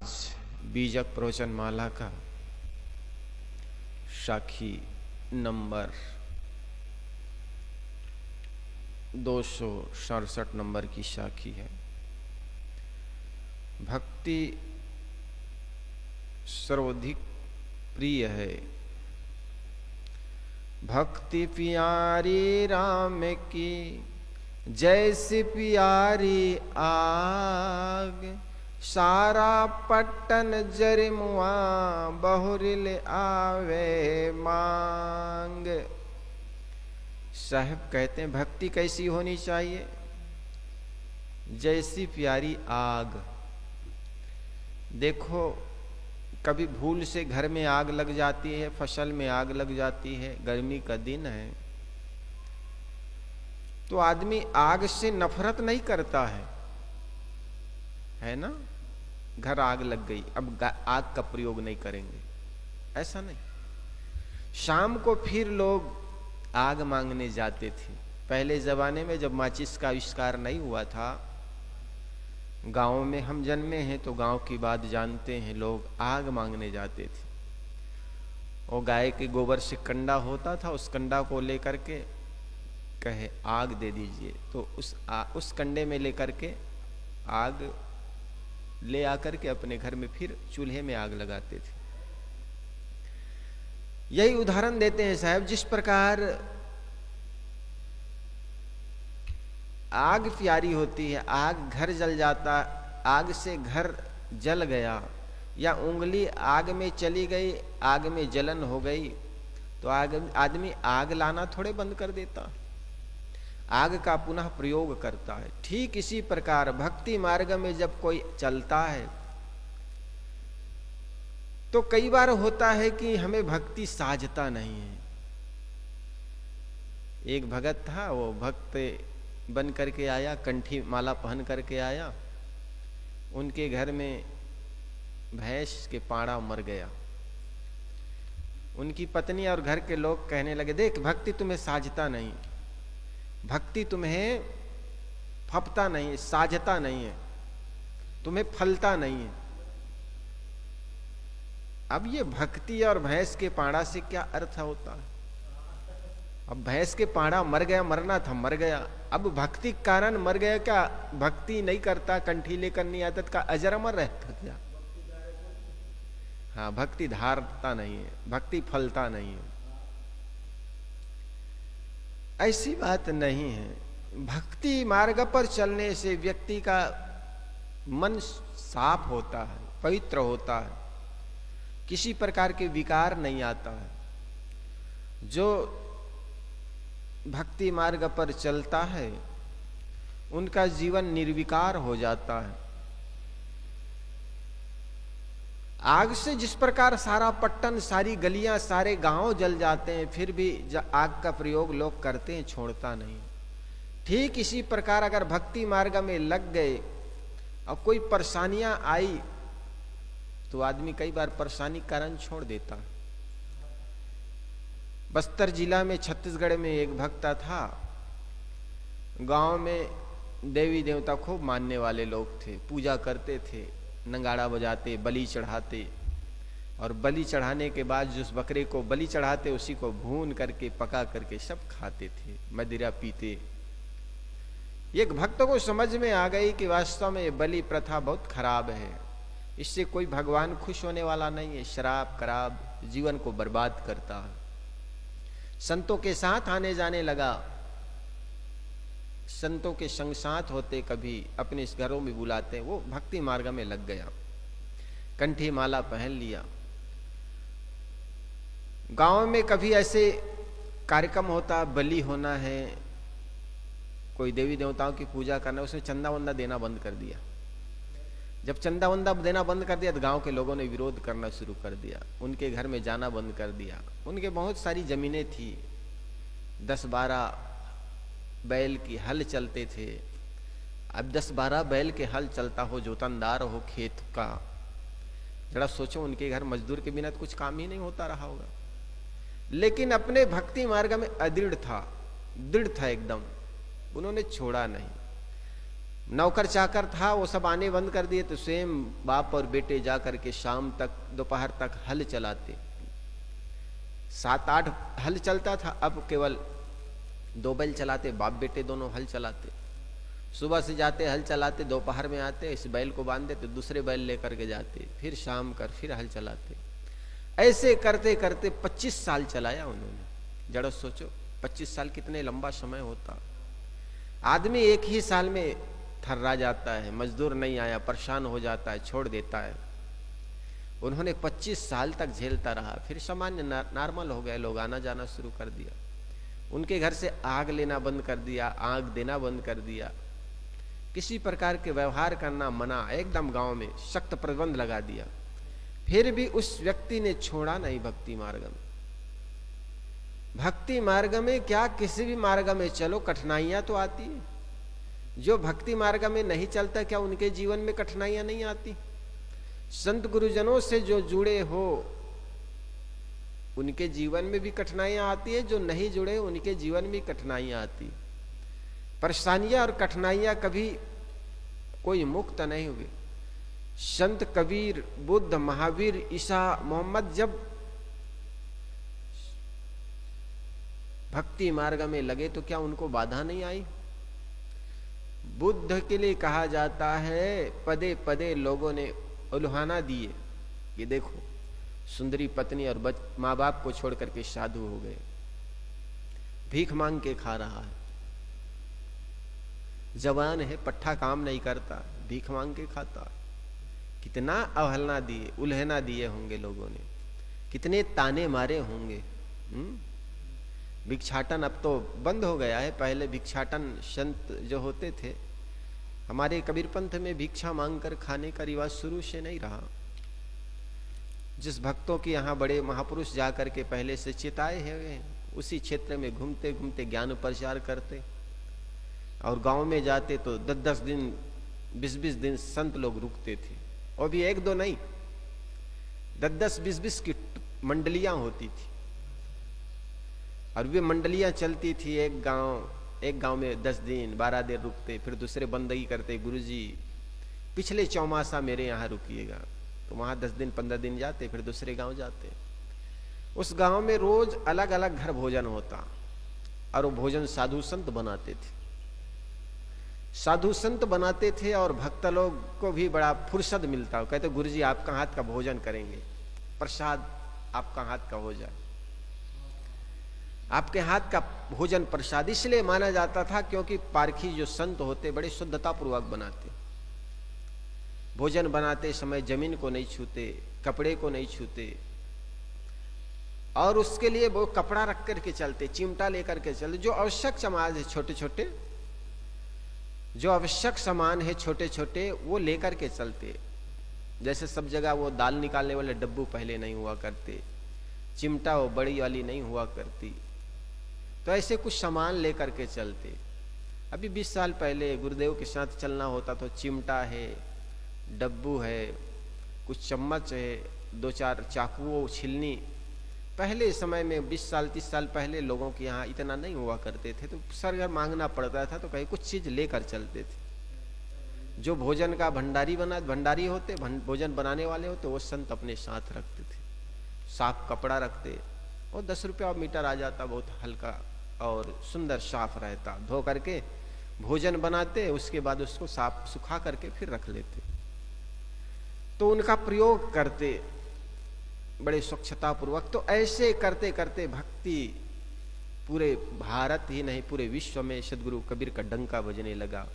आज बीजक प्रवचन माला का साखी नंबर 267 नंबर की साखी है। भक्ति सर्वाधिक प्रिय है। भक्ति प्यारी राम की जैसी प्यारी आग, सारा पट्टन जरिमुआ बहुरिल आवे मांग। साहब कहते हैं भक्ति कैसी होनी चाहिए? जैसी प्यारी आग। देखो कभी भूल से घर में आग लग जाती है, फसल में आग लग जाती है, गर्मी का दिन है तो आदमी आग से नफरत नहीं करता है ना? घर आग लग गई, अब आग का प्रयोग नहीं करेंगे, ऐसा नहीं। शाम को फिर लोग आग मांगने जाते थे। पहले जमाने में जब माचिस का आविष्कार नहीं हुआ था, गांव में हम जन्मे हैं तो गांव की बात जानते हैं, लोग आग मांगने जाते थे। वो गाय के गोबर से कंडा होता था, उस कंडा को लेकर के कहे आग दे दीजिए, तो उस कंडे में लेकर के आग ले आकर के अपने घर में फिर चूल्हे में आग लगाते थे। यही उदाहरण देते हैं साहब, जिस प्रकार आग प्यारी होती है, आग घर जल जाता, आग से घर जल गया या उंगली आग में चली गई, आग में जलन हो गई तो आदमी आग लाना थोड़े बंद कर देता, आग का पुनः प्रयोग करता है। ठीक इसी प्रकार भक्ति मार्ग में जब कोई चलता है तो कई बार होता है कि हमें भक्ति साजता नहीं है। एक भगत था, वो भक्त बन करके आया, कंठी माला पहन करके आया, उनके घर में भैंस के पाड़ा मर गया। उनकी पत्नी और घर के लोग कहने लगे, देख भक्ति तुम्हें साजता नहीं, भक्ति तुम्हें फपता नहीं, साजता नहीं है, तुम्हें फलता नहीं है। अब ये भक्ति और भैंस के पाड़ा से क्या अर्थ होता है? अब भैंस के पाड़ा मर गया, मरना था मर गया, अब भक्ति के कारण मर गया क्या? भक्ति नहीं करता, कंठी लेकर नहीं आता का अजर अमर रहता क्या? हाँ, भक्ति धारता नहीं है, भक्ति फलता नहीं है, ऐसी बात नहीं है। भक्ति मार्ग पर चलने से व्यक्ति का मन साफ होता है, पवित्र होता है, किसी प्रकार के विकार नहीं आता है। जो भक्ति मार्ग पर चलता है उनका जीवन निर्विकार हो जाता है। आग से जिस प्रकार सारा पट्टन, सारी गलियां, सारे गांव जल जाते हैं, फिर भी आग का प्रयोग लोग करते हैं, छोड़ता नहीं। ठीक इसी प्रकार अगर भक्ति मार्ग में लग गए और कोई परेशानियां आई तो आदमी कई बार परेशानी कारण छोड़ देता। बस्तर जिला में, छत्तीसगढ़ में एक भक्त था। गांव में देवी देवता खूब मानने वाले लोग थे, पूजा करते थे, नगाड़ा बजाते, बलि चढ़ाते, और बलि चढ़ाने के बाद जिस बकरे को बलि चढ़ाते उसी को भून करके पका करके सब खाते थे, मदिरा पीते। एक भक्त को समझ में आ गई कि वास्तव में ये बलि प्रथा बहुत खराब है, इससे कोई भगवान खुश होने वाला नहीं है, शराब कराब जीवन को बर्बाद करता है। संतों के साथ आने जाने लगा, संतों के संग साथ होते, कभी अपने इस घरों में बुलाते, वो भक्ति मार्ग में लग गया, कंठी माला पहन लिया। गांव में कभी ऐसे कार्यक्रम होता, बलि होना है, कोई देवी देवताओं की पूजा करना, उसने चंदा वंदा देना बंद कर दिया। जब चंदा वंदा देना बंद कर दिया तो गांव के लोगों ने विरोध करना शुरू कर दिया, उनके घर में जाना बंद कर दिया। उनके बहुत सारी जमीनें थी, 10-12 बैल की हल चलते थे। अब 10-12 बैल के हल चलता हो, जोतनदार हो खेत का, जरा सोचो उनके घर मजदूर के बिना तो कुछ काम ही नहीं होता रहा होगा। लेकिन अपने भक्ति मार्ग में अदृढ़ था, दृढ़ था एकदम, उन्होंने छोड़ा नहीं। नौकर चाकर था वो सब आने बंद कर दिए, तो स्वयं बाप और बेटे जा करके शाम तक दोपहर तक हल चलाते। 7-8 हल चलता था, अब केवल 2 बैल चलाते, बाप बेटे दोनों हल चलाते। सुबह से जाते हल चलाते, दोपहर में आते, इस बैल को बांध देते, दूसरे बैल लेकर के जाते, फिर शाम कर फिर हल चलाते। ऐसे करते करते 25 साल चलाया उन्होंने। जरा सोचो 25 साल कितने लंबा समय होता। आदमी एक ही साल में थर्रा जाता है, मजदूर नहीं आया परेशान हो जाता है, छोड़ देता है। उन्होंने 25 साल तक झेलता रहा, फिर सामान्य नॉर्मल हो गए, लोग आना जाना शुरू कर दिया। उनके घर से आग लेना बंद कर दिया, आग देना बंद कर दिया, किसी प्रकार के व्यवहार करना मना, एकदम गांव में सख्त प्रतिबंध लगा दिया। फिर भी उस व्यक्ति ने छोड़ा नहीं भक्ति मार्ग में। भक्ति मार्ग में क्या, किसी भी मार्ग में चलो कठिनाइयां तो आती है। जो भक्ति मार्ग में नहीं चलता, क्या उनके जीवन में कठिनाइयां नहीं आती? संत गुरुजनों से जो जुड़े हो उनके जीवन में भी कठिनाइयां आती है, जो नहीं जुड़े उनके जीवन में कठिनाइयां आती। परेशानियां और कठिनाइयां कभी कोई मुक्त नहीं हुए। संत कबीर, बुद्ध, महावीर, ईसा, मोहम्मद जब भक्ति मार्ग में लगे तो क्या उनको बाधा नहीं आई? बुद्ध के लिए कहा जाता है पदे पदे लोगों ने उल्हाना दिए, ये देखो सुंदरी पत्नी और माँ बाप को छोड़ करके साधु हो गए, भीख मांग के खा रहा है, जवान है, पट्ठा काम नहीं करता, भीख मांग के खाता। कितना अवहेलना दिए, उल्हना दिए होंगे लोगों ने, कितने ताने मारे होंगे। भिक्षाटन अब तो बंद हो गया है, पहले भिक्षाटन संत जो होते थे, हमारे कबीर पंथ में भिक्षा मांगकर खाने का रिवाज शुरू से नहीं रहा। जिस भक्तों के यहाँ बड़े महापुरुष जाकर के पहले से चिताए हैं, उसी क्षेत्र में घूमते घूमते ज्ञान प्रचार करते, और गांव में जाते तो 10-10 दिन 20-20 दिन संत लोग रुकते थे, और भी 1-2 नहीं, 10-10 20-20 की मंडलियां होती थी, और वे मंडलियां चलती थी। एक गांव में 10 दिन 12 दिन रुकते, फिर दूसरे बंदगी करते, गुरुजी पिछले चौमासा मेरे यहाँ रुकिएगा, तो वहां 10 दिन 15 दिन जाते, फिर दूसरे गांव जाते। उस गांव में रोज अलग अलग घर भोजन होता, और वो भोजन साधु संत बनाते थे, साधु संत बनाते थे, और भक्त लोग को भी बड़ा फुर्सत मिलता। कहते गुरुजी आपका हाथ का भोजन करेंगे, प्रसाद आपका हाथ का हो जाए। आपके हाथ का भोजन प्रसाद इसलिए माना जाता था क्योंकि पारखी जो संत होते बड़े शुद्धता पूर्वक बनाते, भोजन बनाते समय जमीन को नहीं छूते, कपड़े को नहीं छूते, और उसके लिए वो कपड़ा रख करके चलते, चिमटा लेकर के चलते। जो आवश्यक सामान है छोटे छोटे, जो आवश्यक सामान है छोटे छोटे, वो लेकर के चलते। जैसे सब जगह वो दाल निकालने वाले डब्बू पहले नहीं हुआ करते, चिमटा वो बड़ी वाली नहीं हुआ करती, तो ऐसे कुछ सामान लेकर के चलते। अभी 20 साल पहले गुरुदेव के साथ चलना होता तो चिमटा है, डब्बू है, कुछ चम्मच है, 2-4 चाकुओं, छिलनी। पहले समय में 20 साल 30 साल पहले लोगों के यहाँ इतना नहीं हुआ करते थे, तो सरगर मांगना पड़ता था, तो कहीं कुछ चीज लेकर चलते थे। जो भोजन का भंडारी होते, भोजन बनाने वाले होते, वो संत अपने साथ रखते थे। साफ कपड़ा रखते, और 10 रुपया मीटर आ जाता, बहुत हल्का और सुंदर साफ रहता। धो करके भोजन बनाते, उसके बाद उसको साफ सुखा करके फिर रख लेते। तो उनका प्रयोग करते बड़े स्वच्छता पूर्वक। तो ऐसे करते करते भक्ति पूरे भारत ही नहीं पूरे विश्व में सदगुरु कबीर का डंका बजने लगा।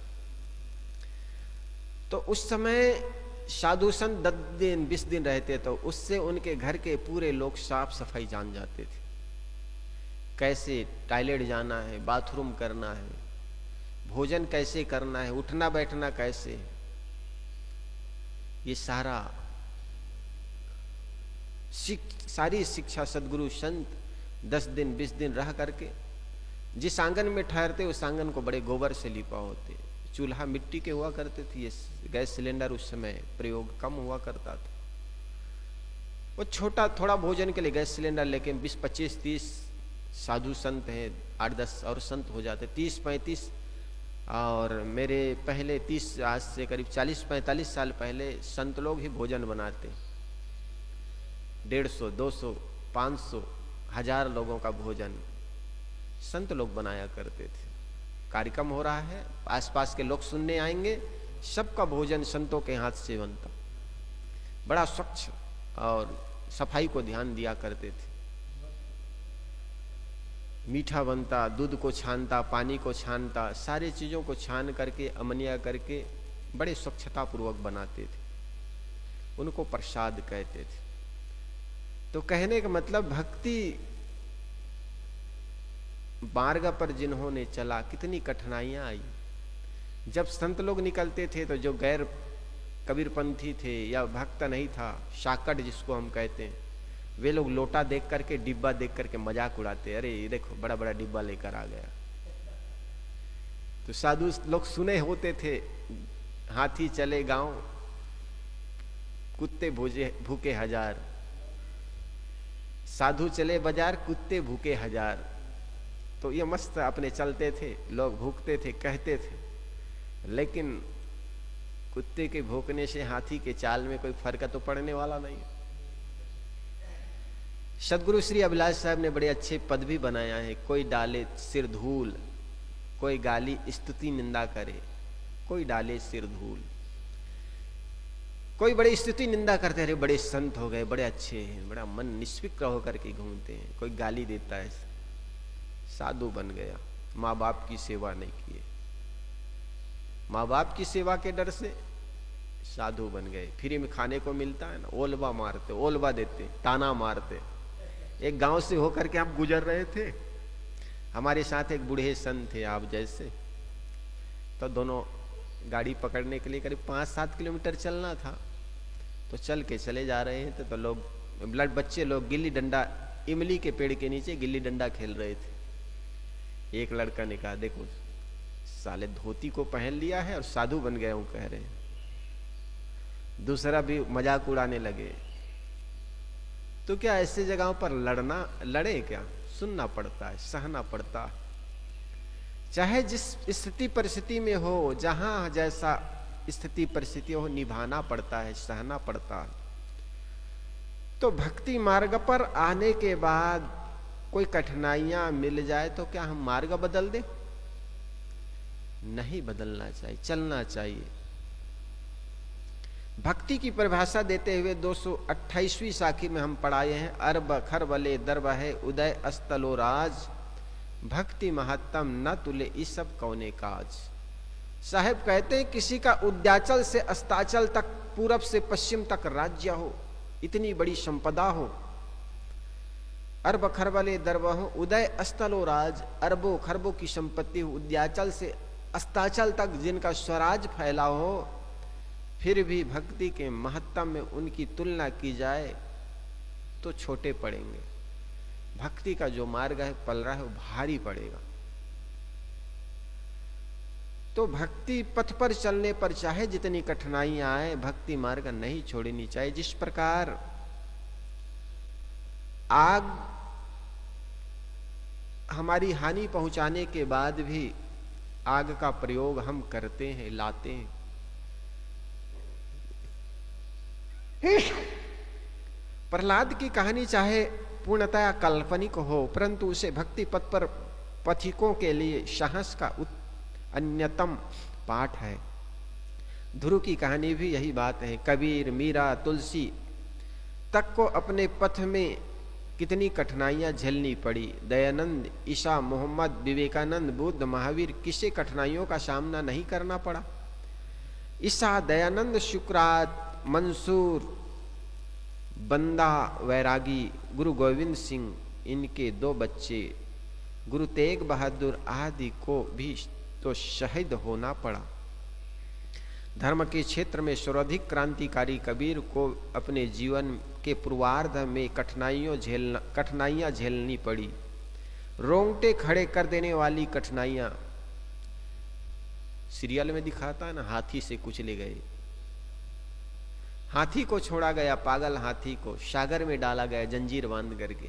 तो उस समय साधु संत 10 दिन 20 दिन रहते, तो उससे उनके घर के पूरे लोग साफ सफाई जान जाते थे। कैसे टॉयलेट जाना है, बाथरूम करना है, भोजन कैसे करना है, उठना बैठना कैसे, ये सारी शिक्षा सदगुरु संत 10 दिन 20 दिन रह करके, जिस आंगन में ठहरते उस आंगन को बड़े गोबर से लिपा होते। चूल्हा मिट्टी के हुआ करते थे, ये गैस सिलेंडर उस समय प्रयोग कम हुआ करता था। वो छोटा थोड़ा भोजन के लिए गैस सिलेंडर लेके 20 25 30 साधु संत हैं, 8-10 और संत हो जाते, 30-35 और मेरे पहले 30 आज से करीब 40-45 साल पहले संत लोग ही भोजन बनाते, 150, 200, 500, 1000 लोगों का भोजन संत लोग बनाया करते थे। कार्यक्रम हो रहा है, आसपास के लोग सुनने आएंगे, सबका भोजन संतों के हाथ से बनता, बड़ा स्वच्छ और सफाई को ध्यान दिया करते थे। मीठा बनता, दूध को छानता, पानी को छानता, सारी चीज़ों को छान करके अमनिया करके बड़े स्वच्छता पूर्वक बनाते थे। उनको प्रसाद कहते थे। तो कहने का मतलब भक्ति मार्ग पर जिन्होंने चला, कितनी कठिनाइयां आई। जब संत लोग निकलते थे तो जो गैर कबीरपंथी थे या भक्त नहीं था, शाकट जिसको हम कहते हैं, वे लोग लोटा देख करके, डिब्बा देख करके मजाक उड़ाते, अरे ये देखो बड़ा बड़ा डिब्बा लेकर आ गया। तो साधु लोग सुने होते थे, हाथी चले गांव, कुत्ते भूखे 1000, साधु चले बाजार, कुत्ते भूखे 1000। तो ये मस्त अपने चलते थे, लोग भूखते थे, कहते थे, लेकिन कुत्ते के भूखने से हाथी के चाल में कोई फर्क तो पड़ने वाला नहीं। सदगुरु श्री अभिलाष साहब ने बड़े अच्छे पद भी बनाया है, कोई डाले सिर धूल, कोई गाली स्तुति निंदा करे, कोई डाले सिर धूल। कोई बड़ी स्तुति निंदा करते, अरे बड़े संत हो गए, बड़े अच्छे हैं, बड़ा मन निष्फिक्र होकर के घूमते हैं। कोई गाली देता है, साधु बन गया, माँ बाप की सेवा नहीं किए, माँ बाप की सेवा के डर से साधु बन गए। फ्री में खाने को मिलता है ना, ओलबा मारते, ओलबा देते, ताना मारते। एक गांव से होकर के हम गुजर रहे थे, हमारे साथ एक बूढ़े संत थे आप जैसे, तो दोनों गाड़ी पकड़ने के लिए करीब 5-7 किलोमीटर चलना था। तो चल के चले जा रहे थे, तो लोग बच्चे लोग गिल्ली डंडा, इमली के पेड़ के नीचे गिल्ली डंडा खेल रहे थे। एक लड़का ने कहा, देखो साले धोती को पहन लिया है और साधु बन गए हूं कह रहे हैं। दूसरा भी मजाक उड़ाने लगे। तो क्या ऐसे जगहों पर लड़े क्या? सुनना पड़ता है, सहना पड़ता है, चाहे जिस स्थिति परिस्थिति में हो, जहां जैसा स्थिति परिस्थिति हो, निभाना पड़ता है, सहना पड़ता है। तो भक्ति मार्ग पर आने के बाद कोई कठिनाइयां मिल जाए तो क्या हम मार्ग बदल दें? नहीं बदलना चाहिए, चलना चाहिए। भक्ति की परिभाषा देते हुए 228वीं साखी में हम पढ़ाए हैं, अरब खरबले दरब है उदय अस्तलो राज, भक्ति महत्तम न तुले इस सब कौने काज। साहेब कहते हैं किसी का उद्याचल से अस्ताचल तक, पूरब से पश्चिम तक राज्य हो, इतनी बड़ी संपदा हो, अरब खरबले दरब हो उदय अस्तलो राज, अरबों खरबों की संपत्ति हो, उद्याचल से अस्ताचल तक जिनका स्वराज फैला हो, फिर भी भक्ति के महत्तम में उनकी तुलना की जाए तो छोटे पड़ेंगे। भक्ति का जो मार्ग है पल रहा है वो भारी पड़ेगा। तो भक्ति पथ पर चलने पर चाहे जितनी कठिनाइयां आए, भक्ति मार्ग नहीं छोड़नी चाहिए। जिस प्रकार आग हमारी हानि पहुंचाने के बाद भी आग का प्रयोग हम करते हैं, लाते हैं। प्रहलाद की कहानी चाहे पूर्णतया काल्पनिक हो, परंतु उसे भक्ति पथ पर पथिकों के लिए साहस का अन्यतम पाठ है। ध्रुव की कहानी भी यही बात है। कबीर, मीरा, तुलसी तक को अपने पथ में कितनी कठिनाइयां झेलनी पड़ी। दयानंद, ईसा, मोहम्मद, विवेकानंद, बुद्ध, महावीर, किसे कठिनाइयों का सामना नहीं करना पड़ा? ईसा, दयानंद, शुक्रात, मंसूर, बंदा वैरागी, गुरु गोविंद सिंह, इनके 2 बच्चे, गुरु तेग बहादुर आदि को भी तो शहीद होना पड़ा। धर्म के क्षेत्र में सर्वाधिक क्रांतिकारी कबीर को अपने जीवन के पूर्वार्ध में कठिनाइयां झेलनी पड़ी। रोंगटे खड़े कर देने वाली कठिनाइयां। सीरियल में दिखाता है ना, हाथी से कुचले गए, हाथी को छोड़ा गया, पागल हाथी को सागर में डाला गया जंजीर बांध करके।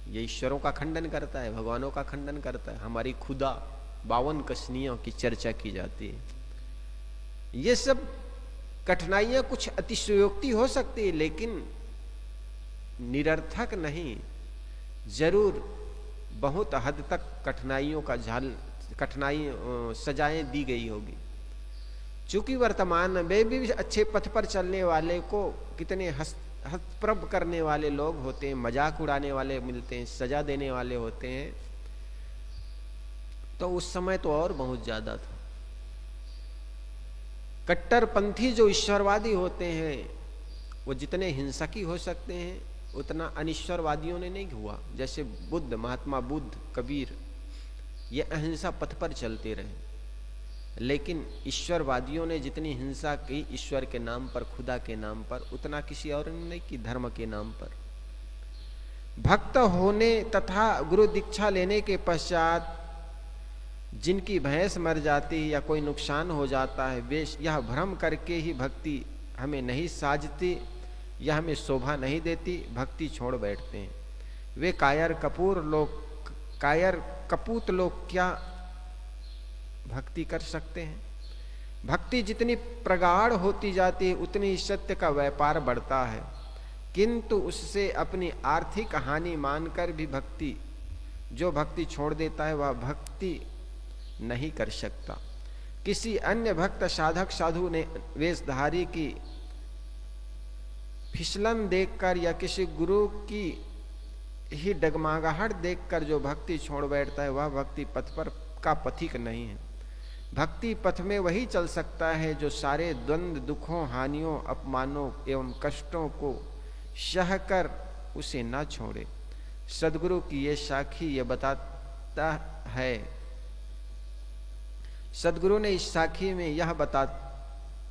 ये ईश्वरों का खंडन करता है, भगवानों का खंडन करता है। हमारी खुदा 52 कषनियों की चर्चा की जाती है। ये सब कठिनाइयां कुछ अतिशयोक्ति हो सकती है, लेकिन निरर्थक नहीं। जरूर बहुत हद तक कठिनाइयों का सजाएं दी गई होगी। चूंकि वर्तमान में भी अच्छे पथ पर चलने वाले को कितने हस्तप्रभ करने वाले लोग होते हैं, मजाक उड़ाने वाले मिलते हैं, सजा देने वाले होते हैं, तो उस समय तो और बहुत ज्यादा था। कट्टरपंथी जो ईश्वरवादी होते हैं वो जितने हिंसकी हो सकते हैं उतना अनिश्वरवादियों ने नहीं हुआ। जैसे बुद्ध, महात्मा बुद्ध, कबीर, ये अहिंसा पथ पर चलते रहे, लेकिन ईश्वरवादियों ने जितनी हिंसा की ईश्वर के नाम पर, खुदा के नाम पर, उतना किसी और ने नहीं की, धर्म के नाम पर। भक्त होने तथा गुरु दीक्षा लेने के पश्चात जिनकी भैंस मर जाती है या कोई नुकसान हो जाता है, वे यह भ्रम करके ही भक्ति हमें नहीं साजती या हमें शोभा नहीं देती, भक्ति छोड़ बैठते हैं। वे कायर कपूत लोग क्या भक्ति कर सकते हैं? भक्ति जितनी प्रगाढ़ होती जाती है उतनी ही सत्य का व्यापार बढ़ता है, किंतु उससे अपनी आर्थिक हानि मानकर भी जो भक्ति छोड़ देता है वह भक्ति नहीं कर सकता। किसी अन्य भक्त साधक साधु ने वेशधारी की फिसलन देखकर या किसी गुरु की ही डगमगाहट देखकर जो भक्ति छोड़ बैठता है वह भक्ति पथ पर का पथिक नहीं है। भक्ति पथ में वही चल सकता है जो सारे द्वंद्व, दुखों, हानियों, अपमानों एवं कष्टों को सहकर उसे न छोड़े। सदगुरु की ये साखी ये बताता है, सदगुरु ने इस साखी में यह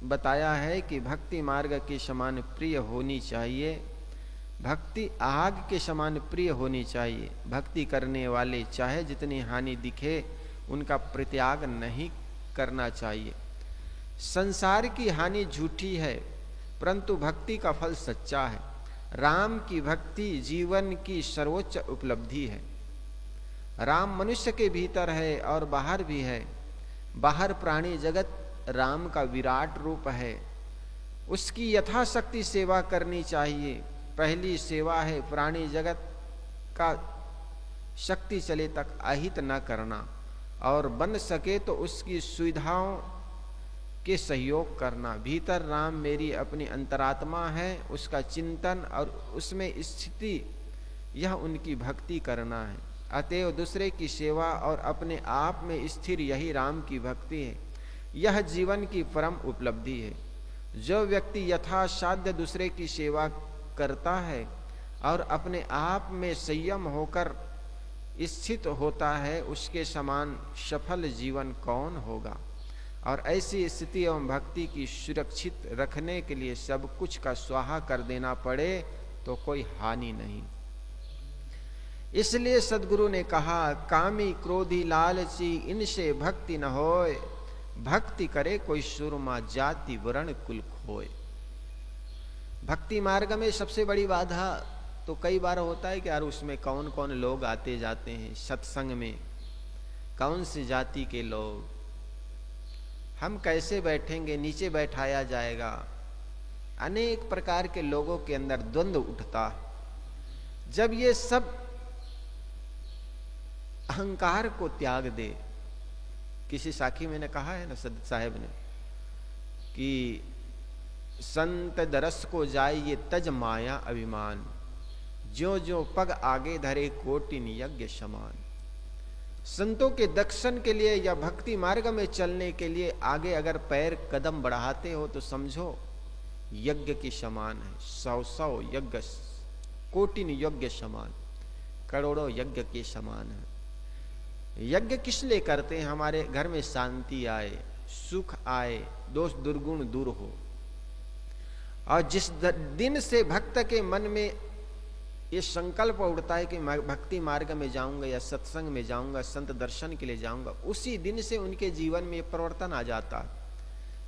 बताया है कि भक्ति मार्ग के समान प्रिय होनी चाहिए, भक्ति आग के समान प्रिय होनी चाहिए। भक्ति करने वाले चाहे जितनी हानि दिखे उनका परित्याग नहीं करना चाहिए। संसार की हानि झूठी है परंतु भक्ति का फल सच्चा है। राम की भक्ति जीवन की सर्वोच्च उपलब्धि है। राम मनुष्य के भीतर है और बाहर भी है। बाहर प्राणी जगत राम का विराट रूप है, उसकी यथाशक्ति सेवा करनी चाहिए। पहली सेवा है प्राणी जगत का शक्ति चले तक अहित न करना और बन सके तो उसकी सुविधाओं के सहयोग करना। भीतर राम मेरी अपनी अंतरात्मा है, उसका चिंतन और उसमें स्थिति, यह उनकी भक्ति करना है। अतएव दूसरे की सेवा और अपने आप में स्थिर यही राम की भक्ति है। यह जीवन की परम उपलब्धि है। जो व्यक्ति यथासाध्य दूसरे की सेवा करता है और अपने आप में संयम होकर स्थित होता है, उसके समान सफल जीवन कौन होगा। और ऐसी स्थिति एवं भक्ति की सुरक्षित रखने के लिए सब कुछ का स्वाहा कर देना पड़े तो कोई हानि नहीं। इसलिए सदगुरु ने कहा, कामी क्रोधी लालची इनसे भक्ति न होए, भक्ति करे कोई सुरमा जाति वर्ण कुल खोए। भक्ति मार्ग में सबसे बड़ी बाधा तो कई बार होता है कि यार उसमें कौन कौन लोग आते जाते हैं, सत्संग में कौन सी जाति के लोग, हम कैसे बैठेंगे, नीचे बैठाया जाएगा। अनेक प्रकार के लोगों के अंदर द्वंद्व उठता है। जब ये सब अहंकार को त्याग दे, किसी साखी में ने कहा है ना सद साहेब ने कि संत दरस को जाए ये तज माया अभिमान, ज्यो ज्यो पग आगे धरे कोटिन यज्ञ समान। संतों के दर्शन के लिए या भक्ति मार्ग में चलने के लिए आगे अगर पैर कदम बढ़ाते हो तो समझो यज्ञ के समान है। 100 यज्ञ, कोटिन यज्ञ समान, करोड़ों यज्ञ के समान है। यज्ञ किस लिए करते हैं? हमारे घर में शांति आए, सुख आए, दोष दुर्गुण दूर हो। और जिस दिन से भक्त के मन में ये संकल्प उठता है कि मैं भक्ति मार्ग में जाऊंगा या सत्संग में जाऊंगा, संत दर्शन के लिए जाऊंगा, उसी दिन से उनके जीवन में परिवर्तन आ जाता है।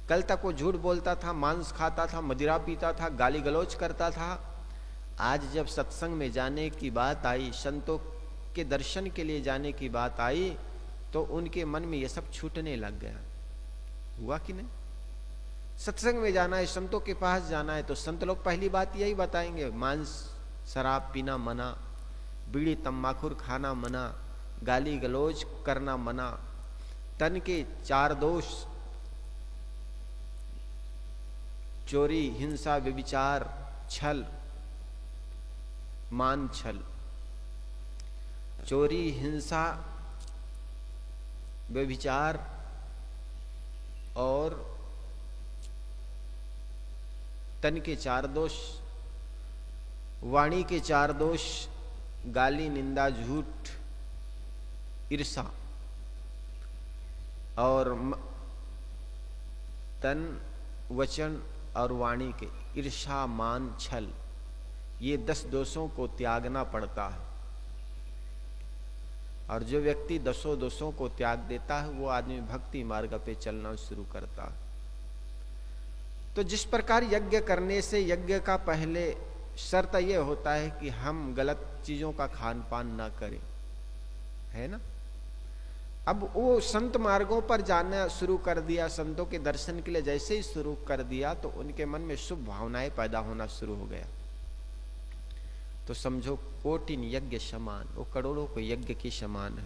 कल तक वो झूठ बोलता था, मांस खाता था, मदिरा पीता था, गाली गलौज करता था। आज जब सत्संग में जाने की बात आई, संतों के दर्शन के लिए जाने की बात आई, तो उनके मन में ये सब छूटने लग गया। हुआ कि नहीं? सत्संग में जाना है, संतों के पास जाना है, तो संत लोग पहली बात यही बताएंगे, मांस शराब पीना मना, बीड़ी तंबाकू खाना मना, गाली गलौज करना मना, तन के 4 दोष, चोरी, हिंसा, व्यभिचार, छल, मान छल, चोरी, हिंसा, व्यभिचार और तन के 4 दोष, वाणी के 4 दोष, गाली, निंदा, झूठ, ईर्षा और तन, वचन और वाणी के ईर्षा, मान, छल, ये 10 दोषों को त्यागना पड़ता है। और जो व्यक्ति 10 दोषों को त्याग देता है वो आदमी भक्ति मार्ग पे चलना शुरू करता है। तो जिस प्रकार यज्ञ करने से यज्ञ का पहले शर्त यह होता है कि हम गलत चीजों का खान पान ना करें, है ना। अब वो संत मार्गों पर जाना शुरू कर दिया, संतों के दर्शन के लिए जैसे ही शुरू कर दिया तो उनके मन में शुभ भावनाएं पैदा होना शुरू हो गया। तो समझो कोटिन यज्ञ समान, वो करोड़ों को यज्ञ के समान है।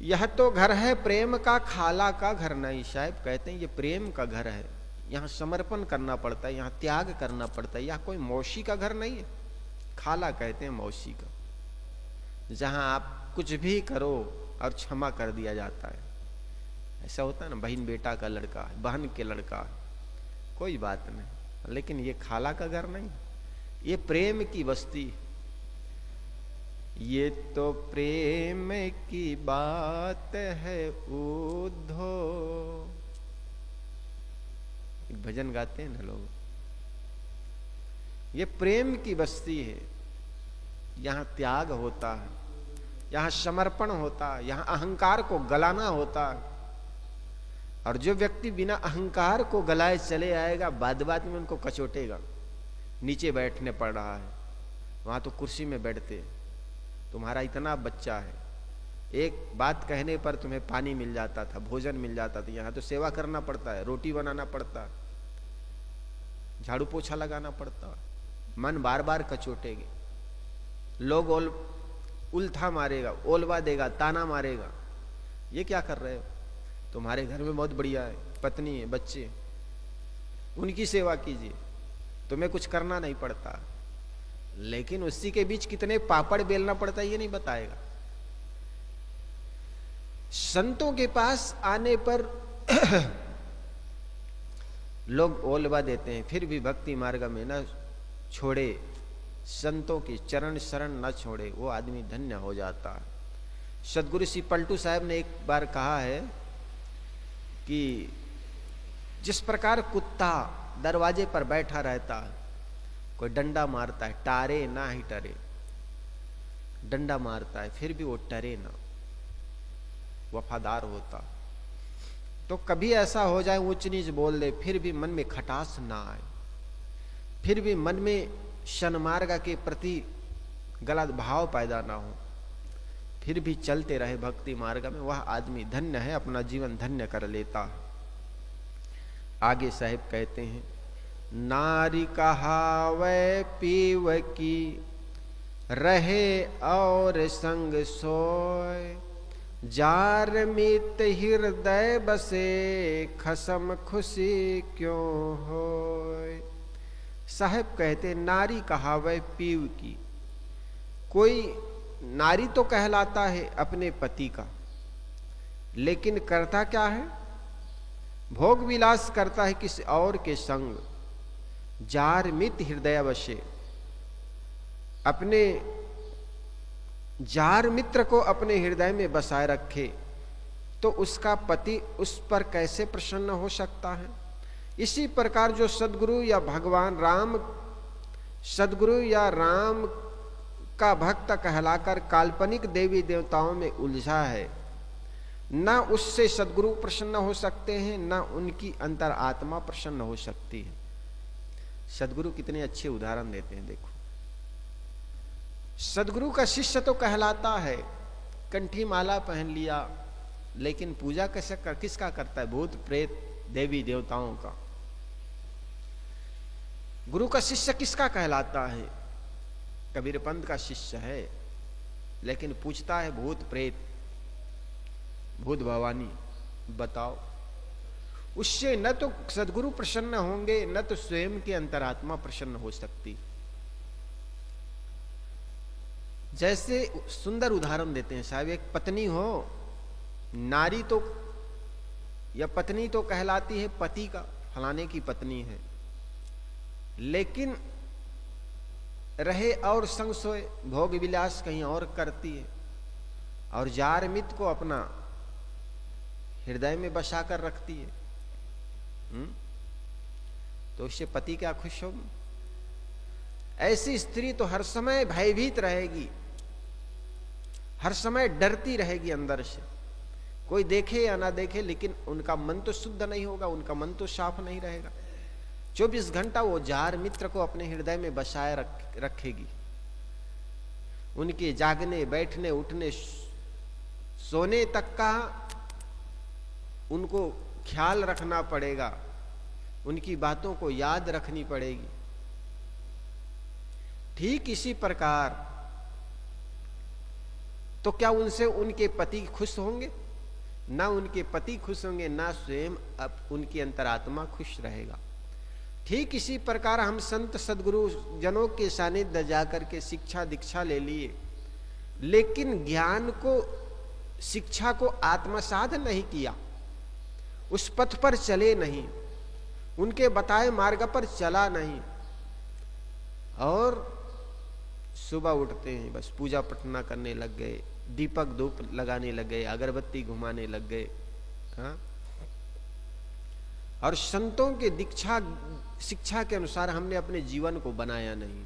यह तो घर है प्रेम का, खाला का घर नहीं। साहब कहते हैं ये प्रेम का घर है, यहाँ समर्पण करना पड़ता है, यहाँ त्याग करना पड़ता है। यह कोई मौसी का घर नहीं है। खाला कहते हैं मौसी का, जहां आप कुछ भी करो और क्षमा कर दिया जाता है। ऐसा होता है ना, बहन बेटा का लड़का, बहन के लड़का, कोई बात नहीं। लेकिन ये खाला का घर नहीं, ये प्रेम की बस्ती। ये तो प्रेम की बात है उद्धो। एक भजन गाते हैं ना लोग, ये प्रेम की बस्ती है। यहां त्याग होता है, यहां समर्पण होता है, यहां अहंकार को गलाना होता है। और जो व्यक्ति बिना अहंकार को गलाए चले आएगा, बाद बाद में उनको कचोटेगा। नीचे बैठने पड़ रहा है, वहां तो कुर्सी में बैठते, तुम्हारा इतना बच्चा है, एक बात कहने पर तुम्हें पानी मिल जाता था, भोजन मिल जाता था। यहाँ तो सेवा करना पड़ता है, रोटी बनाना पड़ता, झाड़ू पोछा लगाना पड़ता। मन बार बार कचोटेगे, लोग उल्था मारेगा, ओलवा देगा, ताना मारेगा। ये क्या कर रहे हो? तुम्हारे घर में बहुत बढ़िया है, पत्नी है, बच्चे, उनकी सेवा कीजिए, तुम्हें कुछ करना नहीं पड़ता। लेकिन उसी के बीच कितने पापड़ बेलना पड़ता है ये नहीं बताएगा। संतों के पास आने पर लोग ओलवा देते हैं, फिर भी भक्ति मार्ग में न छोड़े, संतों की चरण शरण न छोड़े, वो आदमी धन्य हो जाता है। सदगुरु श्री पलटू साहब ने एक बार कहा है कि जिस प्रकार कुत्ता दरवाजे पर बैठा रहता है, कोई डंडा मारता है, टारे ना ही टरे, डंडा मारता है फिर भी वो टरे ना, वफादार होता। तो कभी ऐसा हो जाए ऊंच नीच बोल दे, फिर भी मन में खटास ना आए, फिर भी मन में सन्मार्ग के प्रति गलत भाव पैदा ना हो, फिर भी चलते रहे भक्ति मार्ग में, वह आदमी धन्य है, अपना जीवन धन्य कर लेता है। आगे साहिब कहते हैं, नारी कहावै पीव की, रहे और संग सोय, जार मित हृदय बसे, खसम खुशी क्यों होय। साहब कहते, नारी कहावै पीव की, कोई नारी तो कहलाता है अपने पति का, लेकिन करता क्या है? भोग विलास करता है किसी और के संग। जार मित हृदय बसे, अपने जार मित्र को अपने हृदय में बसाए रखे, तो उसका पति उस पर कैसे प्रसन्न हो सकता है? इसी प्रकार जो सदगुरु या भगवान राम, सदगुरु या राम का भक्त कहलाकर काल्पनिक देवी देवताओं में उलझा है, ना उससे सदगुरु प्रसन्न हो सकते हैं, ना उनकी अंतर आत्मा प्रसन्न हो सकती है। सदगुरु कितने अच्छे उदाहरण देते हैं। देखो, सदगुरु का शिष्य तो कहलाता है, कंठी माला पहन लिया, लेकिन पूजा किसका करता है? भूत प्रेत देवी देवताओं का। गुरु का शिष्य किसका कहलाता है? कबीर पंथ का शिष्य है, लेकिन पूछता है भूत प्रेत, भूत भवानी। बताओ, उससे न तो सदगुरु प्रसन्न होंगे, न तो स्वयं की अंतरात्मा प्रसन्न हो सकती। जैसे सुंदर उदाहरण देते हैं साहब, एक पत्नी हो, नारी तो या पत्नी तो कहलाती है पति का, फलाने की पत्नी है, लेकिन रहे और संग सोए, भोग विलास कहीं और करती है, और जार मित को अपना हृदय में बसा कर रखती है। तो उससे पति क्या खुश होगी? ऐसी स्त्री तो हर समय भयभीत रहेगी, हर समय डरती रहेगी अंदर से, कोई देखे या ना देखे, लेकिन उनका मन तो शुद्ध नहीं होगा, उनका मन तो साफ नहीं रहेगा। 24 घंटा वो जार मित्र को अपने हृदय में बसाए रखेगी। उनके जागने, बैठने, उठने, सोने तक का उनको ख्याल रखना पड़ेगा, उनकी बातों को याद रखनी पड़ेगी। ठीक इसी प्रकार तो क्या उनसे उनके पति खुश होंगे? ना उनके पति खुश होंगे, ना स्वयं अब उनकी अंतरात्मा खुश रहेगा। ठीक इसी प्रकार हम संत सदगुरु जनों के सानिध्य जाकर के शिक्षा दीक्षा ले लिए, लेकिन ज्ञान को, शिक्षा को आत्मसात नहीं किया, उस पथ पर चले नहीं, उनके बताए मार्ग पर चला नहीं, और सुबह उठते हैं बस पूजा पठना करने लग गए, दीपक धूप लगाने लग गए, अगरबत्ती घुमाने लग गए। हाँ, और संतों के दीक्षा शिक्षा के अनुसार हमने अपने जीवन को बनाया नहीं,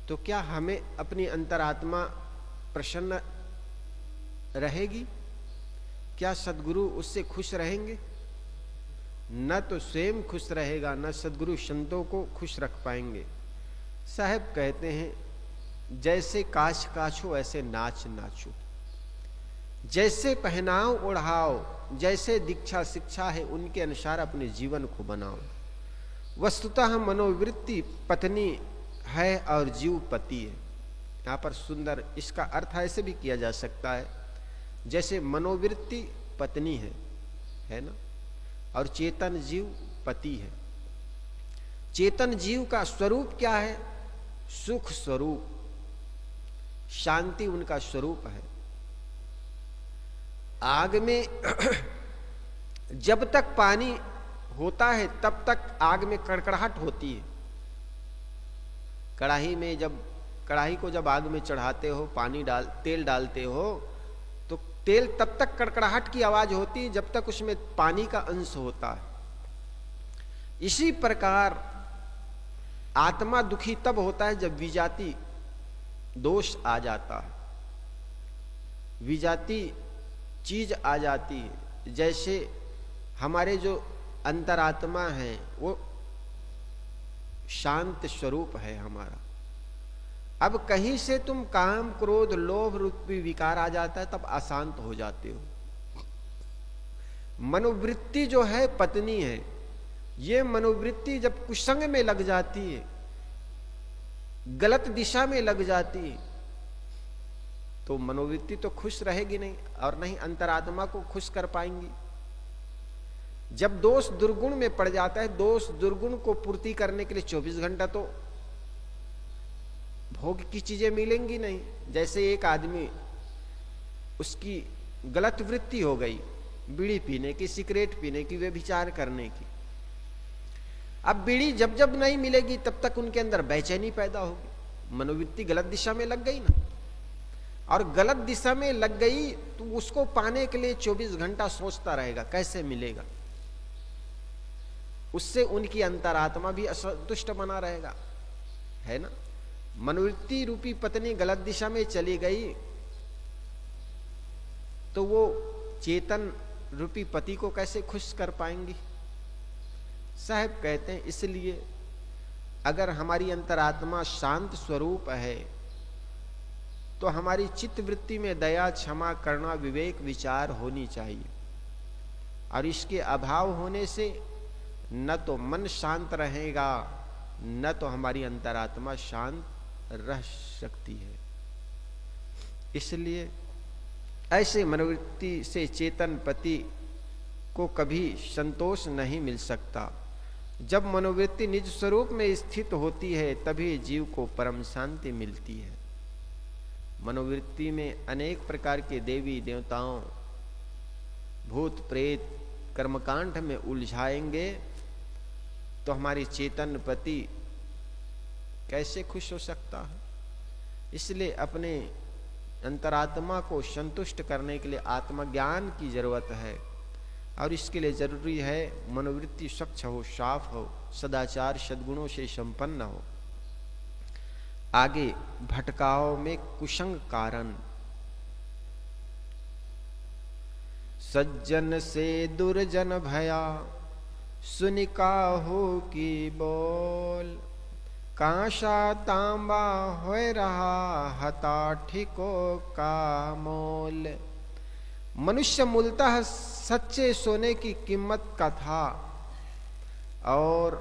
तो क्या हमें अपनी अंतरात्मा प्रसन्न रहेगी? क्या सदगुरु उससे खुश रहेंगे? न तो स्वयं खुश रहेगा, न सदगुरु संतों को खुश रख पाएंगे। साहब कहते हैं, जैसे काछ काछो ऐसे नाच नाचो, जैसे पहनाओ ओढ़ाओ, जैसे दीक्षा शिक्षा है उनके अनुसार अपने जीवन को बनाओ। वस्तुतः मनोवृत्ति पत्नी है और जीव पति है। यहाँ पर सुंदर इसका अर्थ ऐसे भी किया जा सकता है, जैसे मनोवृत्ति पत्नी है ना, और चेतन जीव पति है। चेतन जीव का स्वरूप क्या है? सुख स्वरूप, शांति उनका स्वरूप है। आग में जब तक पानी होता है तब तक आग में कड़कड़ाहट होती है। कढ़ाई में कढ़ाई को जब आग में चढ़ाते हो, तेल डालते हो, तो तेल तब तक कड़कड़ाहट की आवाज होती है जब तक उसमें पानी का अंश होता है। इसी प्रकार आत्मा दुखी तब होता है जब विजाति दोष आ जाता है, विजाति चीज आ जाती है। जैसे हमारे जो अंतरात्मा है वो शांत स्वरूप है हमारा। अब कहीं से तुम काम क्रोध लोभ रूपी विकार आ जाता है तब अशांत हो जाते हो। मनोवृत्ति जो है पत्नी है, ये मनोवृत्ति जब कुसंग में लग जाती है, गलत दिशा में लग जाती है, तो मनोवृत्ति तो खुश रहेगी नहीं, और नहीं अंतरात्मा को खुश कर पाएंगी। जब दोष दुर्गुण में पड़ जाता है, दोष दुर्गुण को पूर्ति करने के लिए 24 घंटा तो भोग की चीजें मिलेंगी नहीं। जैसे एक आदमी, उसकी गलत वृत्ति हो गई बीड़ी पीने की, सिगरेट पीने की, व्यभिचार करने की। अब बीड़ी जब जब नहीं मिलेगी तब तक उनके अंदर बेचैनी पैदा होगी, मनोवृत्ति गलत दिशा में लग गई ना, और गलत दिशा में लग गई तो उसको पाने के लिए 24 घंटा सोचता रहेगा कैसे मिलेगा। उससे उनकी अंतरात्मा भी असंतुष्ट बना रहेगा, है ना। मनोवृत्ति रूपी पत्नी गलत दिशा में चली गई तो वो चेतन रूपी पति को कैसे खुश कर पाएंगी। साहब कहते हैं, इसलिए अगर हमारी अंतरात्मा शांत स्वरूप है तो हमारी चित्त वृत्ति में दया, क्षमा, करुणा, विवेक, विचार होनी चाहिए। और इसके अभाव होने से न तो मन शांत रहेगा, न तो हमारी अंतरात्मा शांत रह सकती है। इसलिए ऐसे मनोवृत्ति से चेतन पति को कभी संतोष नहीं मिल सकता। जब मनोवृत्ति निज स्वरूप में स्थित होती है तभी जीव को परम शांति मिलती है। मनोवृत्ति में अनेक प्रकार के देवी देवताओं, भूत प्रेत कर्मकांड में उलझाएंगे तो हमारी चेतन पति कैसे खुश हो सकता है। इसलिए अपने अंतरात्मा को संतुष्ट करने के लिए आत्मज्ञान की जरूरत है। और इसके लिए जरूरी है मनोवृत्ति स्वच्छ हो, साफ हो, सदाचार सद्गुणों से संपन्न हो। आगे भटकाव में कुसंग कारण। सज्जन से दुर्जन भया, सुनिका हो की बोल। कांसा तांबा होए रहा, हता ठिको का मोल। मनुष्य मूलतः सच्चे सोने की कीमत का था और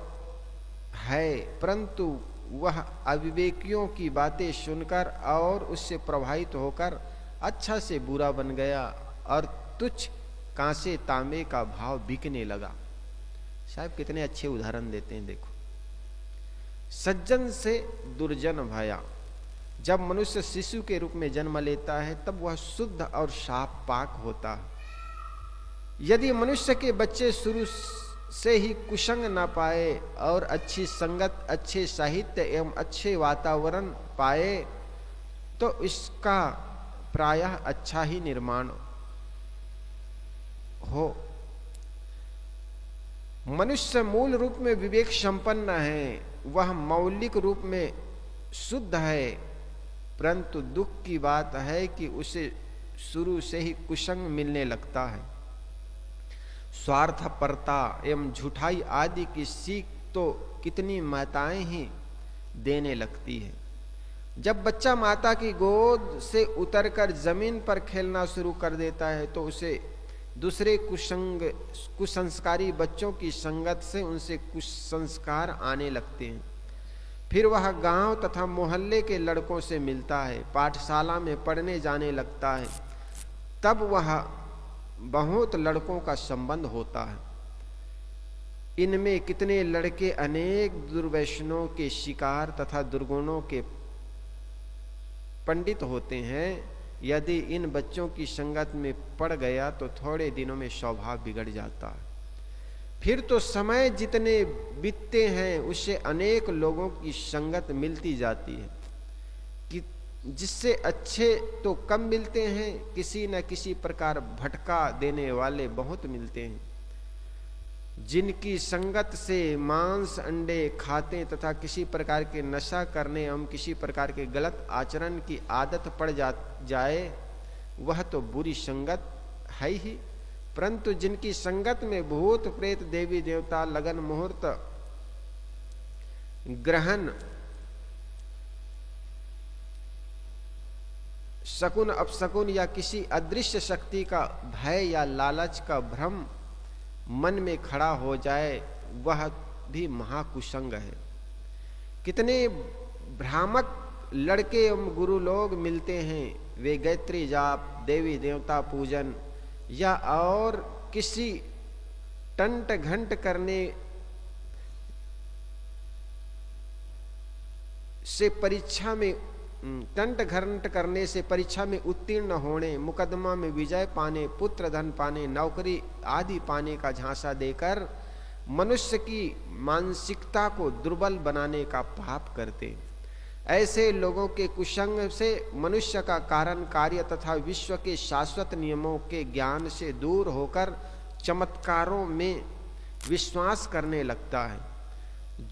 है, परंतु वह अविवेकियों की बातें सुनकर और उससे प्रभावित होकर अच्छा से बुरा बन गया और तुच्छ कांसे तांबे का भाव बिकने लगा। साहब कितने अच्छे उदाहरण देते हैं, देखो। सज्जन से दुर्जन भया। जब मनुष्य शिशु के रूप में जन्म लेता है तब वह शुद्ध और साफ पाक होता है। यदि मनुष्य के बच्चे शुरू से ही कुसंग ना पाए और अच्छी संगत, अच्छे साहित्य एवं अच्छे वातावरण पाए तो इसका प्रायः अच्छा ही निर्माण हो। मनुष्य मूल रूप में विवेक संपन्न है, वह मौलिक रूप में शुद्ध है, परंतु दुख की बात है कि उसे शुरू से ही कुसंग मिलने लगता है। स्वार्थपरता एवं झूठाई आदि की सीख तो कितनी माताएं ही देने लगती है। जब बच्चा माता की गोद से उतरकर जमीन पर खेलना शुरू कर देता है तो उसे दूसरे कुसंस्कारी बच्चों की संगत से उनसे कुसंस्कार आने लगते हैं। फिर वह गांव तथा मोहल्ले के लड़कों से मिलता है, पाठशाला में पढ़ने जाने लगता है, तब वह बहुत लड़कों का संबंध होता है। इनमें कितने लड़के अनेक दुर्व्यसनों के शिकार तथा दुर्गुणों के पंडित होते हैं। यदि इन बच्चों की संगत में पड़ गया तो थोड़े दिनों में स्वभाव बिगड़ जाता है। फिर तो समय जितने बीतते हैं उससे अनेक लोगों की संगत मिलती जाती है कि जिससे अच्छे तो कम मिलते हैं, किसी न किसी प्रकार भटका देने वाले बहुत मिलते हैं। जिनकी संगत से मांस अंडे खाते तथा किसी प्रकार के नशा करने एवं किसी प्रकार के गलत आचरण की आदत पड़ जाए वह तो बुरी संगत है ही, परंतु जिनकी संगत में भूत प्रेत देवी देवता लगन मुहूर्त ग्रहण शकुन अपशकुन या किसी अदृश्य शक्ति का भय या लालच का भ्रम मन में खड़ा हो जाए वह भी महाकुसंग है। कितने भ्रामक लड़के एवं गुरु लोग मिलते हैं, वे गायत्री जाप, देवी देवता पूजन या और किसी टंट घंट करने से परीक्षा में टंट घंट करने से परीक्षा में उत्तीर्ण होने, मुकदमा में विजय पाने, पुत्र धन पाने, नौकरी आदि पाने का झांसा देकर मनुष्य की मानसिकता को दुर्बल बनाने का पाप करते। ऐसे लोगों के कुसंग से मनुष्य का कारण कार्य तथा विश्व के शाश्वत नियमों के ज्ञान से दूर होकर चमत्कारों में विश्वास करने लगता है,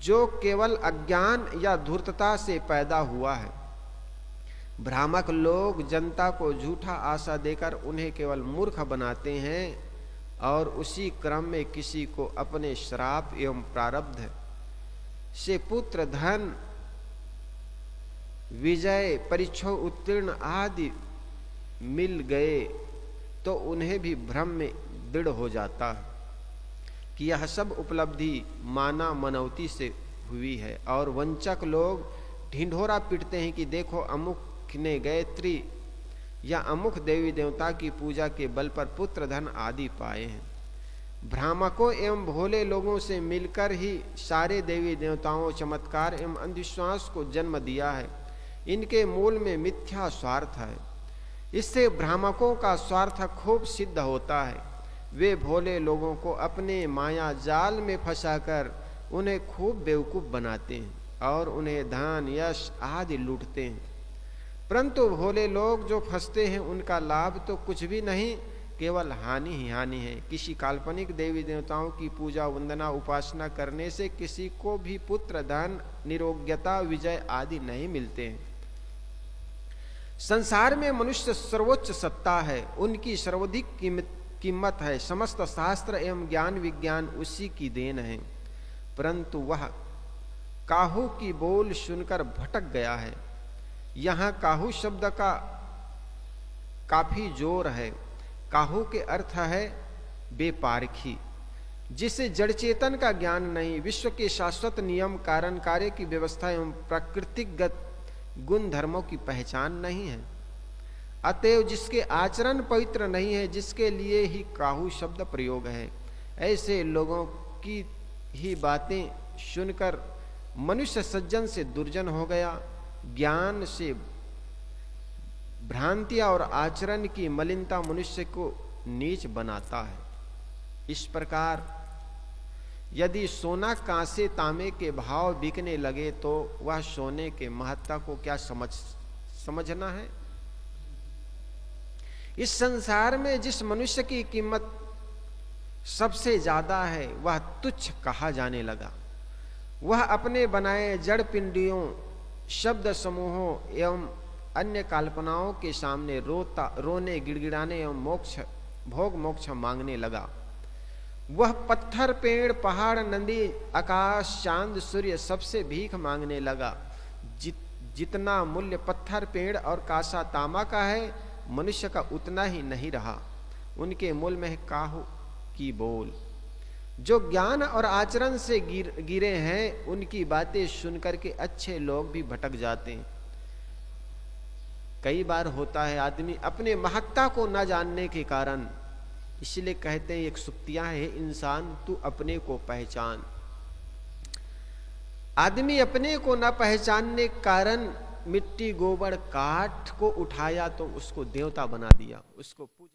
जो केवल अज्ञान या धूर्तता से पैदा हुआ है। भ्रामक लोग जनता को झूठा आशा देकर उन्हें केवल मूर्ख बनाते हैं और उसी क्रम में किसी को अपने श्राप एवं प्रारब्ध से पुत्र धन विजय, परीक्षा उत्तीर्ण आदि मिल गए तो उन्हें भी भ्रम में दृढ़ हो जाता है कि यह सब उपलब्धि माना मनौती से हुई है, और वंचक लोग ढिंढोरा पीटते हैं कि देखो अमुक ने गायत्री या अमुक देवी देवता की पूजा के बल पर पुत्र धन आदि पाए हैं। भ्रामकों एवं भोले लोगों से मिलकर ही सारे देवी देवताओं, चमत्कार एवं अंधविश्वास को जन्म दिया है। इनके मूल में मिथ्या स्वार्थ है। इससे भ्रामकों का स्वार्थ खूब सिद्ध होता है। वे भोले लोगों को अपने माया जाल में फंसाकर उन्हें खूब बेवकूफ बनाते हैं और उन्हें धन, यश आदि लूटते हैं। परंतु भोले लोग जो फंसते हैं उनका लाभ तो कुछ भी नहीं, केवल हानि ही हानि है। किसी काल्पनिक देवी देवताओं की पूजा, वंदना, उपासना करने से किसी को भी पुत्र, धन, निरोग्यता, विजय आदि नहीं मिलते हैं। संसार में मनुष्य सर्वोच्च सत्ता है, उनकी सर्वाधिक कीमत है। समस्त शास्त्र एवं ज्ञान विज्ञान उसी की देन है। परंतु वह काहू की बोल सुनकर भटक गया है। यहाँ काहू शब्द का काफी जोर है। काहू के अर्थ है बेपारखी, जिसे जड़ चेतन का ज्ञान नहीं, विश्व के शाश्वत नियम, कारण, कार्य की व्यवस्था एवं प्राकृतिकगत गुण धर्मों की पहचान नहीं है। अतएव जिसके आचरण पवित्र नहीं है, जिसके लिए ही काहू शब्द प्रयोग है, ऐसे लोगों की ही बातें सुनकर मनुष्य सज्जन से दुर्जन हो गया। ज्ञान से भ्रांतियां और आचरण की मलिनता मनुष्य को नीच बनाता है। इस प्रकार यदि सोना कांसे तांबे के भाव बिकने लगे तो वह सोने के महत्ता को क्या समझना है। इस संसार में जिस मनुष्य की कीमत सबसे ज्यादा है वह तुच्छ कहा जाने लगा। वह अपने बनाए जड़ पिंडियों, शब्द समूहों एवं अन्य कल्पनाओं के सामने रोने, गिड़गिड़ाने एवं भोग मोक्ष मांगने लगा। वह पत्थर, पेड़, पहाड़, नदी, आकाश, चांद, सूर्य सबसे भीख मांगने लगा। जितना मूल्य पत्थर, पेड़ और कासा तांबा का है, मनुष्य का उतना ही नहीं रहा। उनके मूल में है काहू की बोल। जो ज्ञान और आचरण से गिरे हैं, उनकी बातें सुनकर के अच्छे लोग भी भटक जाते हैं। कई बार होता है आदमी अपने महत्ता को न जानने के कारण, इसलिए कहते हैं एक सुक्तियां है, इंसान तू अपने को पहचान। आदमी अपने को न पहचानने के कारण मिट्टी, गोबर, काठ को उठाया तो उसको देवता बना दिया, उसको पूज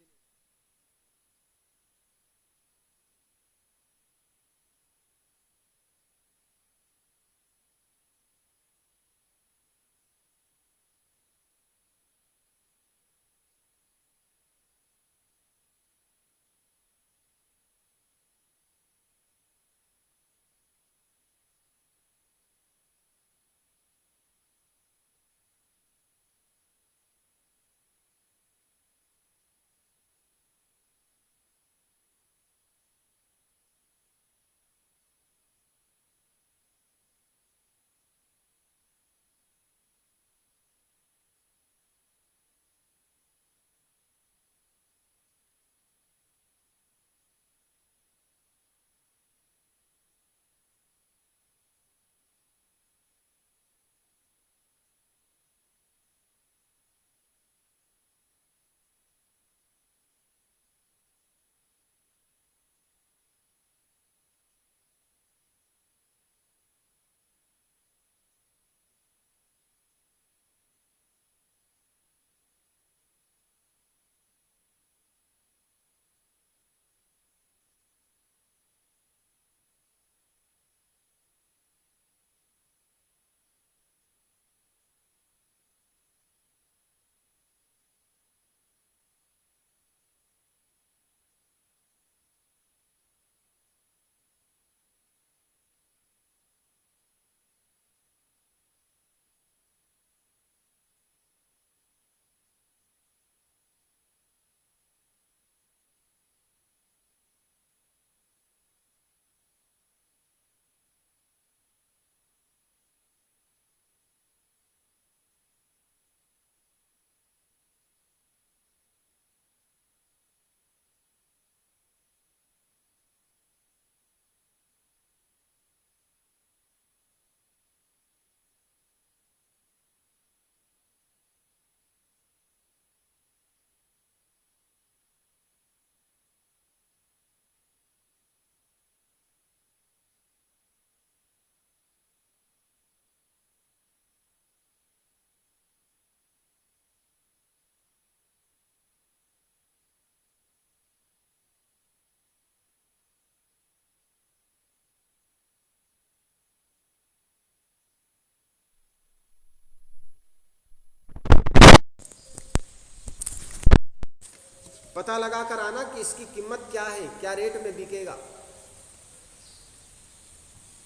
पता लगा कर आना कि इसकी कीमत क्या है, क्या रेट में बिकेगा।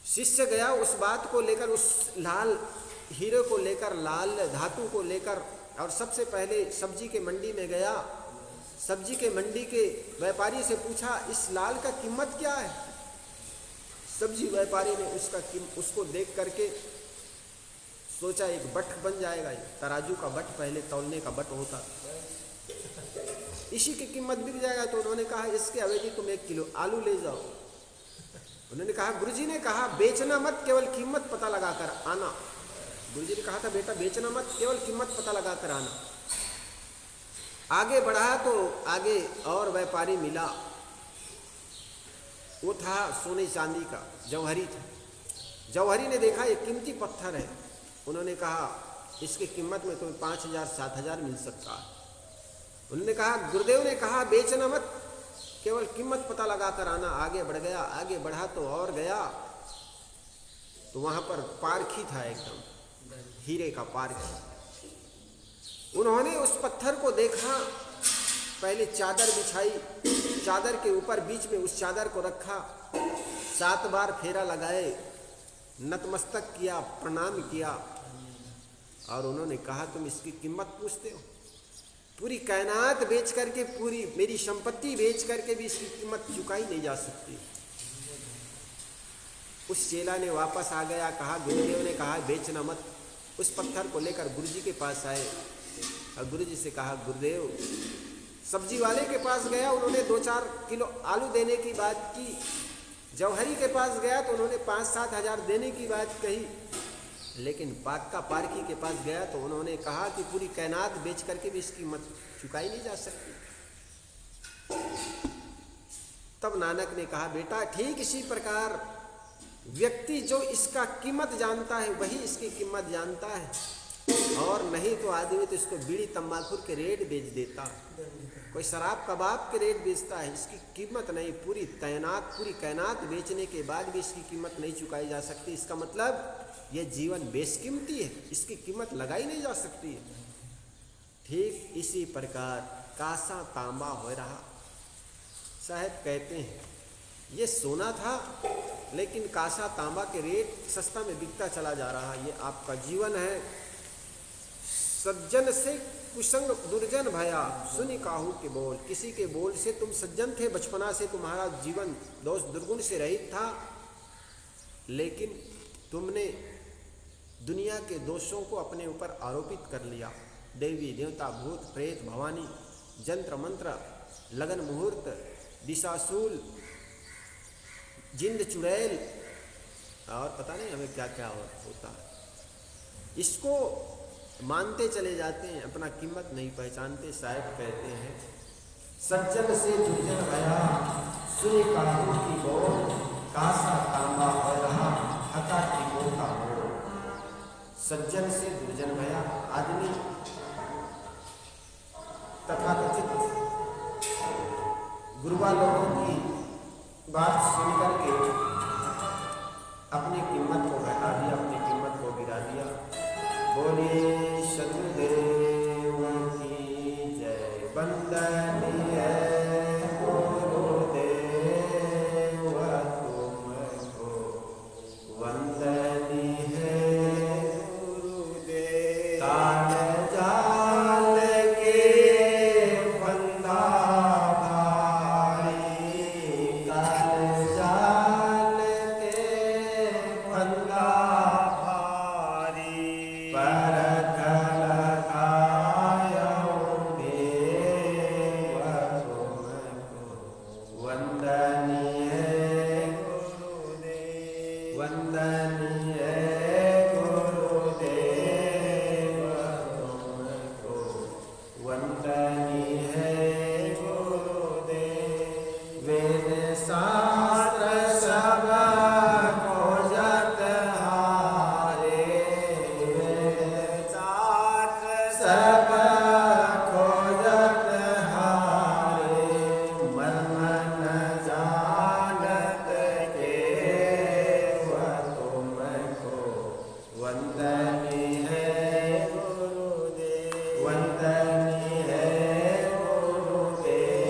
शिष्य गया उस बात को लेकर, उस लाल हीरे को लेकर, लाल धातु को लेकर, और सबसे पहले सब्जी के मंडी में गया। सब्जी के मंडी के व्यापारी से पूछा इस लाल का कीमत क्या है। सब्जी व्यापारी ने उसको देख करके सोचा एक बट बन जाएगा, ये तराजू का बट, पहले तौलने का बट होता, इसी की कीमत बिक जाएगा। तो उन्होंने कहा इसके अवेजी तुम 1 किलो आलू ले जाओ। उन्होंने कहा, गुरुजी ने कहा बेचना मत, केवल कीमत पता लगा कर आना। गुरुजी ने कहा था बेटा बेचना मत, केवल कीमत पता लगा कर आना। आगे बढ़ा तो आगे और व्यापारी मिला, वो था सोने चांदी का, जौहरी था। जौहरी ने देखा ये कीमती पत्थर है। उन्होंने कहा इसकी कीमत में तुम्हें 5,000 7,000 मिल सकता है। उन्होंने कहा, गुरुदेव ने कहा बेचना मत, केवल कीमत पता लगा कर आना। आगे बढ़ गया, आगे बढ़ा तो और गया तो वहां पर पारखी था, एकदम हीरे का पारखी। उन्होंने उस पत्थर को देखा, पहले चादर बिछाई, चादर के ऊपर बीच में उस चादर को रखा, 7 बार फेरा लगाए, नतमस्तक किया, प्रणाम किया, और उन्होंने कहा तुम इसकी कीमत पूछते हो? पूरी कायनात बेच करके, पूरी मेरी संपत्ति बेच करके भी इसकी कीमत चुकाई नहीं जा सकती। उस चेला ने वापस आ गया, कहा गुरुदेव ने कहा बेचना मत। उस पत्थर को लेकर गुरुजी के पास आए और गुरुजी से कहा, गुरुदेव, सब्जी वाले के पास गया, उन्होंने 2-4 किलो आलू देने की बात की। जौहरी के पास गया तो उन्होंने 5-7 हज़ार देने की बात कही। लेकिन पाक्का पारखी के पास गया तो उन्होंने कहा कि पूरी कायनात बेच करके भी इसकी कीमत चुकाई नहीं जा सकती। तब नानक ने कहा, बेटा ठीक इसी प्रकार व्यक्ति जो इसका कीमत जानता है वही इसकी कीमत जानता है, और नहीं तो आदमी तो इसको बीड़ी तंबाकू के रेट बेच देता, कोई शराब कबाब के रेट बेचता है, इसकी कीमत नहीं। पूरी कायनात बेचने के बाद भी इसकी कीमत नहीं चुकाई जा सकती। इसका मतलब ये जीवन बेशकीमती है, इसकी कीमत लगाई नहीं जा सकती है। ठीक इसी प्रकार कासा तांबा हो रहा। साहब कहते हैं ये सोना था, लेकिन कासा तांबा के रेट सस्ता में बिकता चला जा रहा। ये आपका जीवन है। सज्जन से कुसंग दुर्जन भया, सुनी काहू के बोल। किसी के बोल से तुम सज्जन थे, बचपना से तुम्हारा जीवन दोष दुर्गुण से रहित था, लेकिन तुमने दुनिया के दोषों को अपने ऊपर आरोपित कर लिया। देवी देवता, भूत प्रेत, भवानी, जंत्र मंत्र, लगन मुहूर्त, दिशाशूल, जिंद चुड़ैल, और पता नहीं हमें क्या क्या होता है, इसको मानते चले जाते हैं, अपना कीमत नहीं पहचानते। साहिब कहते हैं सज्जन से दुर्जन भया, सुनी काहू की बोल, कासा तांबा हो रहा, हका की बोल का बोल। सज्जन से दुर्जन भया, आदमी तथाकथित गुरुवा लोगों की बात सुन करके अपनी कीमत को घटा दिया, अपनी कीमत को गिरा दिया। बोले सतगुरुदेव की जय। वंदनीय गुरुदेव तुमको, वंदनीय गुरुदेव। ताल जाल के फंदा भारी, ताल जाल के फंदा वंदनीय गुरुदेव,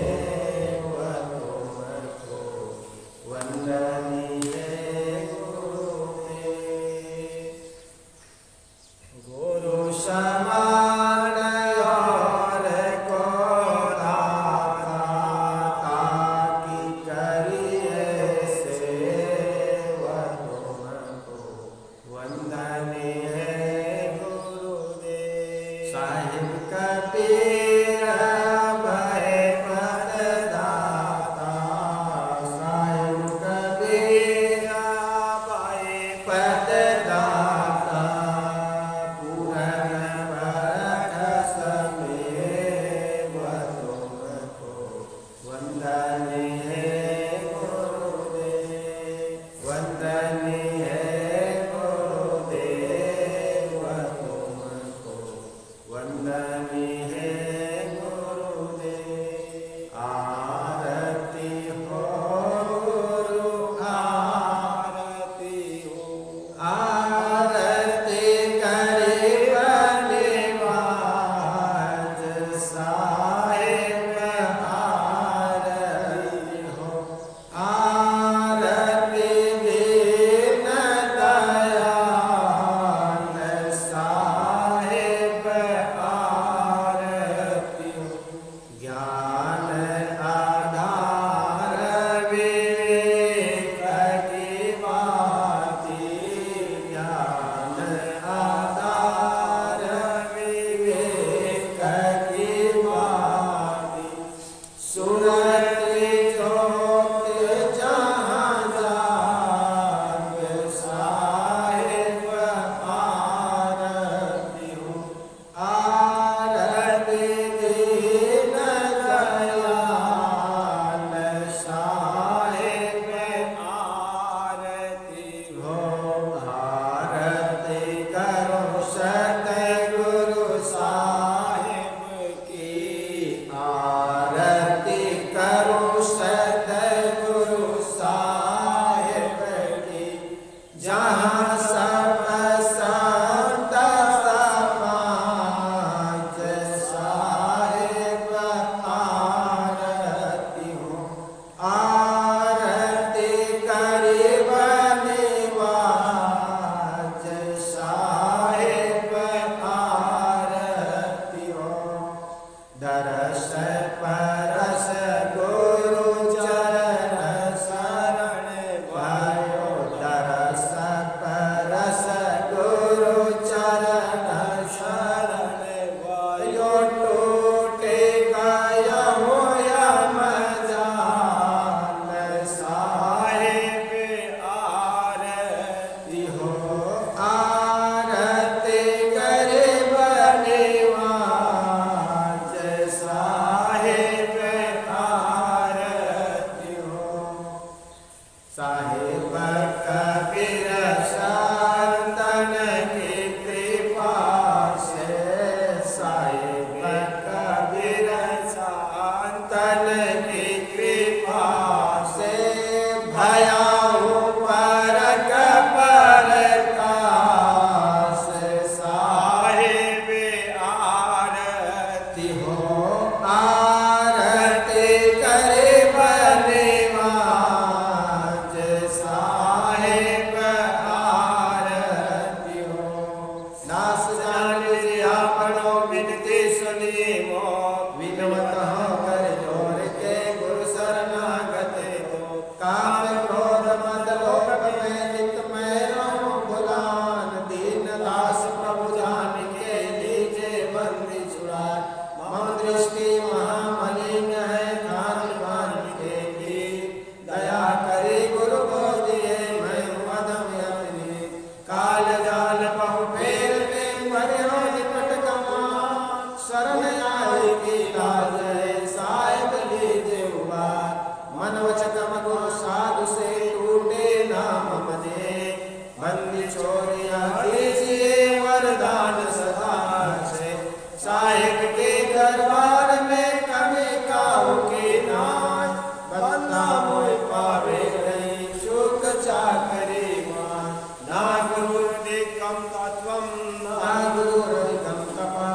तत्त्वं न गुरुरधिकं तपः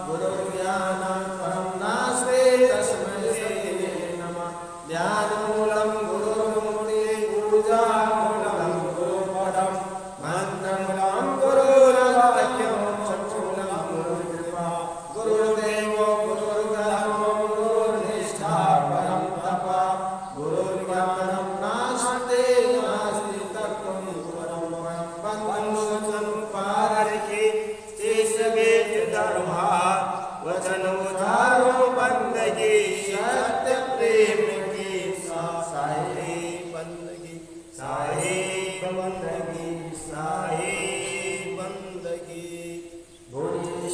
गुरुर्ज्ञानं परं नास्ति तस्मै श्री नमः ध्यानमूलं गुरुर्मुक्तिः पूजामूलं गुरुपदं मन्त्रमूलं गुरुर्वाक्यं चक्षुमूलं गुरुकृपा गुरुर्देवो गुरुर्ब्रह्मो गुरुर्निष्ठा परं तपः गुरुर्ज्ञानं नास्ति तत्त्वं परं बन्धुवचन पारखि शेषवेद धर्मा वचन उधारो बंदगी सत्य प्रेम की साही बंदगी साही बंदगी साही बंदगी बोलिए